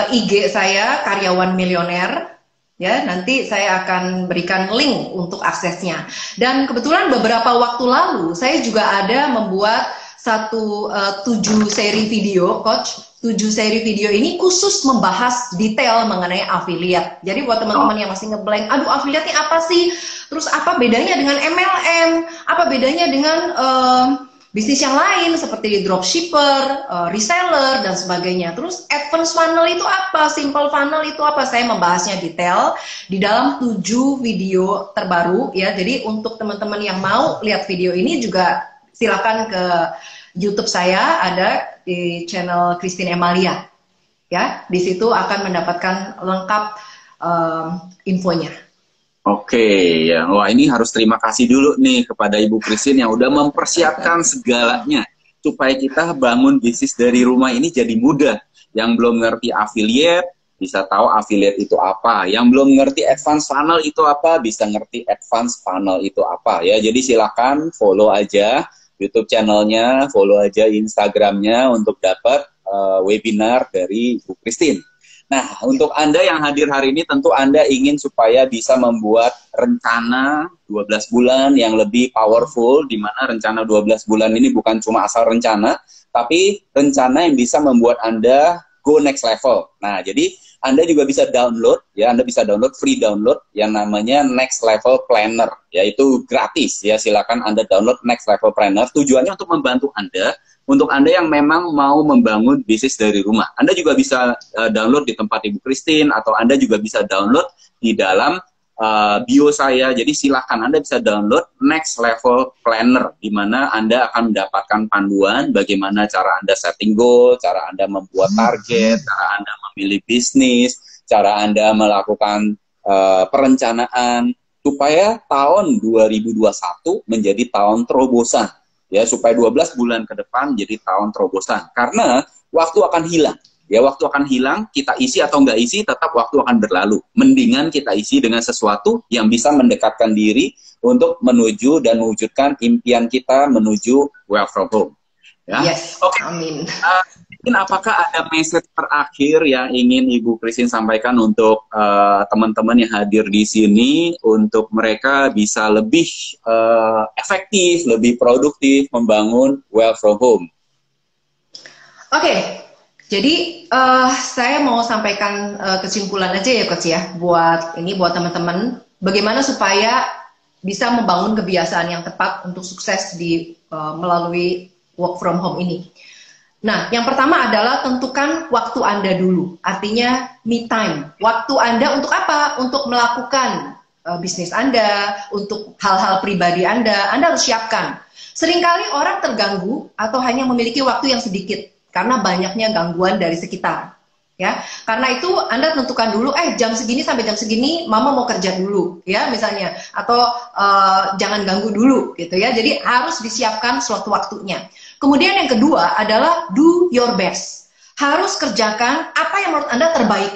IG saya, Karyawan Milioner, ya. Nanti saya akan berikan link untuk aksesnya. Dan kebetulan beberapa waktu lalu, saya juga ada membuat 7 seri video, Coach. 7 seri video ini khusus membahas detail mengenai affiliate. Jadi buat teman-teman yang masih ngeblank, aduh affiliate ini apa sih? Terus apa bedanya dengan MLM? Apa bedanya dengan bisnis yang lain seperti dropshipper, reseller, dan sebagainya. Terus advance funnel itu apa? Simple funnel itu apa? Saya membahasnya detail di dalam 7 video terbaru ya. Jadi untuk teman-teman yang mau lihat video ini juga silakan ke YouTube saya, ada di channel Christine Emalia. Ya, di situ akan mendapatkan lengkap infonya. Oke, ya. Wah, ini harus terima kasih dulu nih kepada Ibu Christine yang udah mempersiapkan segalanya supaya kita bangun bisnis dari rumah ini jadi mudah. Yang belum ngerti affiliate bisa tahu affiliate itu apa. Yang belum ngerti advance funnel itu apa, bisa ngerti advance funnel itu apa ya. Jadi silakan follow aja YouTube channelnya, follow aja Instagramnya untuk dapat webinar dari Bu Christine. Nah, untuk Anda yang hadir hari ini, tentu Anda ingin supaya bisa membuat rencana 12 bulan yang lebih powerful, di mana rencana 12 bulan ini bukan cuma asal rencana, tapi rencana yang bisa membuat Anda go next level. Nah, jadi Anda juga bisa download, ya, Anda bisa download, free download yang namanya Next Level Planner, yaitu gratis, ya, silakan Anda download Next Level Planner. Tujuannya untuk membantu Anda, untuk Anda yang memang mau membangun bisnis dari rumah. Anda juga bisa download di tempat Ibu Christine, atau Anda juga bisa download di dalam bio saya. Jadi silakan Anda bisa download Next Level Planner, di mana Anda akan mendapatkan panduan bagaimana cara Anda setting goal, cara Anda membuat target, cara Anda memilih bisnis, cara Anda melakukan perencanaan, supaya tahun 2021 menjadi tahun terobosan. Ya, supaya 12 bulan ke depan jadi tahun terobosan. Karena waktu akan hilang. Ya, waktu akan hilang, kita isi atau nggak isi, tetap waktu akan berlalu. Mendingan kita isi dengan sesuatu yang bisa mendekatkan diri untuk menuju dan mewujudkan impian kita menuju work from home. Ya. Yes, Oke. amin. Mungkin apakah ada message terakhir yang ingin Ibu Christine sampaikan untuk teman-teman yang hadir di sini, untuk mereka bisa lebih efektif, lebih produktif membangun work from home? Oke, jadi saya mau sampaikan kesimpulan aja ya Coach ya, buat teman-teman, bagaimana supaya bisa membangun kebiasaan yang tepat untuk sukses di melalui work from home ini. Nah, yang pertama adalah tentukan waktu Anda dulu, artinya me time. Waktu Anda untuk apa? Untuk melakukan bisnis Anda, untuk hal-hal pribadi Anda harus siapkan. Seringkali orang terganggu atau hanya memiliki waktu yang sedikit karena banyaknya gangguan dari sekitar. Ya, karena itu Anda tentukan dulu, jam segini sampai jam segini Mama mau kerja dulu, ya misalnya, atau jangan ganggu dulu, gitu ya. Jadi harus disiapkan suatu waktunya. Kemudian yang kedua adalah do your best. Harus kerjakan apa yang menurut Anda terbaik.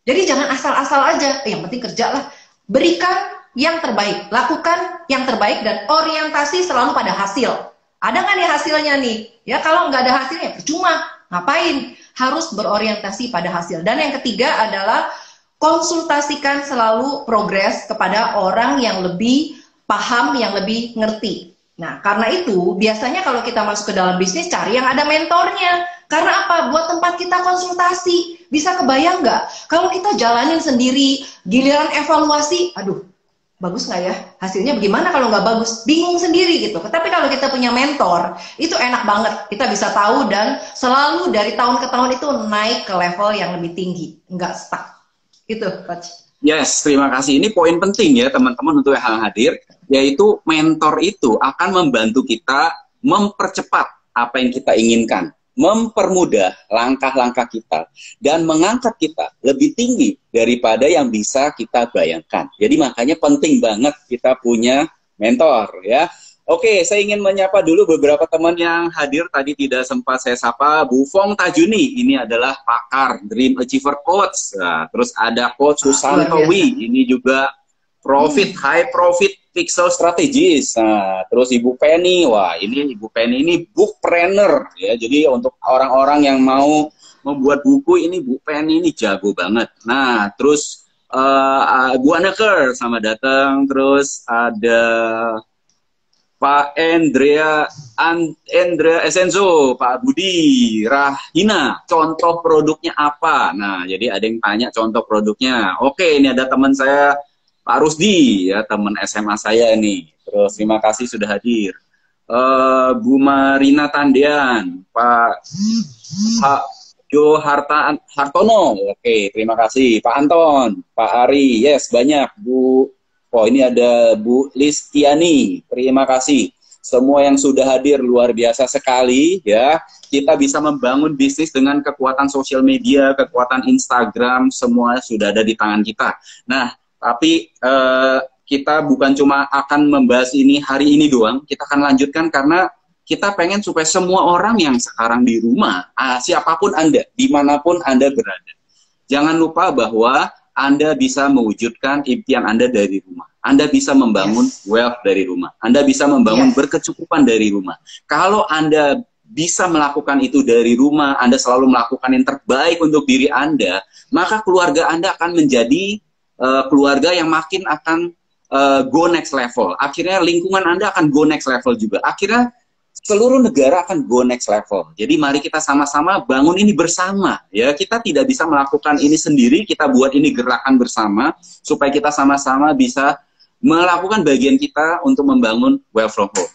Jadi jangan asal-asal aja, yang penting kerjalah. Berikan yang terbaik, lakukan yang terbaik, dan orientasi selalu pada hasil. Ada nggak nih hasilnya nih? Ya kalau nggak ada hasilnya, percuma. Ngapain? Harus berorientasi pada hasil. Dan yang ketiga adalah konsultasikan selalu progres kepada orang yang lebih paham, yang lebih ngerti. Nah, karena itu biasanya kalau kita masuk ke dalam bisnis, cari yang ada mentornya. Karena apa? Buat tempat kita konsultasi. Bisa kebayang nggak? Kalau kita jalanin sendiri, giliran evaluasi, aduh, bagus nggak ya? Hasilnya bagaimana kalau nggak bagus? Bingung sendiri gitu. Tapi kalau kita punya mentor, itu enak banget. Kita bisa tahu dan selalu dari tahun ke tahun itu naik ke level yang lebih tinggi. Nggak stuck. Gitu, Coach. Yes, terima kasih. Ini poin penting ya teman-teman untuk yang hadir, yaitu mentor itu akan membantu kita mempercepat apa yang kita inginkan, mempermudah langkah-langkah kita, dan mengangkat kita lebih tinggi daripada yang bisa kita bayangkan. Jadi makanya penting banget kita punya mentor ya. Oke, saya ingin menyapa dulu beberapa teman yang hadir. Tadi tidak sempat saya sapa. Bu Fong Tajuni, ini adalah pakar Dream Achiever Coach. Nah, terus ada Coach Susanto Wi, ini juga high profit pixel strategist. Nah, terus Ibu Penny, wah ini Ibu Penny ini bookpreneur ya. Jadi untuk orang-orang yang mau membuat buku, ini Bu Penny ini jago banget. Nah, terus Bu Aneker, selamat datang. Terus ada Pak Andrea Esenzo, Pak Budi Rahina, contoh produknya apa? Nah, jadi ada yang tanya contoh produknya. Oke, ini ada teman saya, Pak Rusdi, ya teman SMA saya nih. Terus terima kasih sudah hadir. Bu Marina Tandian, Pak Jo Hartono, oke, terima kasih. Pak Anton, Pak Ari, yes banyak. Oh, ini ada Bu Listiani, terima kasih. Semua yang sudah hadir luar biasa sekali ya. Kita bisa membangun bisnis dengan kekuatan sosial media, kekuatan Instagram, semua sudah ada di tangan kita. Nah, tapi kita bukan cuma akan membahas ini hari ini doang, kita akan lanjutkan karena kita pengen supaya semua orang yang sekarang di rumah, siapapun Anda, dimanapun Anda berada, jangan lupa bahwa Anda bisa mewujudkan impian Anda dari rumah. Anda bisa membangun wealth dari rumah. Anda bisa membangun berkecukupan dari rumah. Kalau Anda bisa melakukan itu dari rumah, Anda selalu melakukan yang terbaik untuk diri Anda, maka keluarga Anda akan menjadi keluarga yang makin akan go next level. Akhirnya lingkungan Anda akan go next level juga. Akhirnya seluruh negara akan go next level. Jadi mari kita sama-sama bangun ini bersama. Ya, kita tidak bisa melakukan ini sendiri, kita buat ini gerakan bersama supaya kita sama-sama bisa melakukan bagian kita untuk membangun well from home.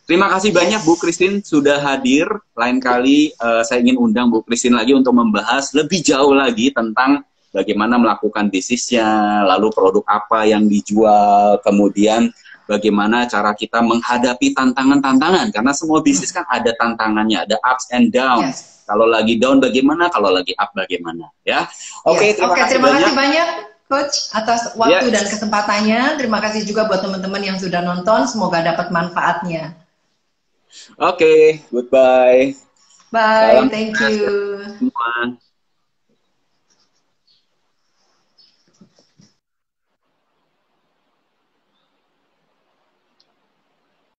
Terima kasih banyak Bu Christine sudah hadir. Lain kali saya ingin undang Bu Christine lagi untuk membahas lebih jauh lagi tentang bagaimana melakukan bisnisnya, lalu produk apa yang dijual, kemudian bagaimana cara kita menghadapi tantangan-tantangan. Karena semua bisnis kan ada tantangannya, ada ups and downs. Kalau lagi down bagaimana, kalau lagi up bagaimana. Ya, Oke, terima kasih banyak. Coach, atas waktu dan kesempatannya. Terima kasih juga buat teman-teman yang sudah nonton. Semoga dapat manfaatnya. Oke, goodbye. Bye, thank you. Semua.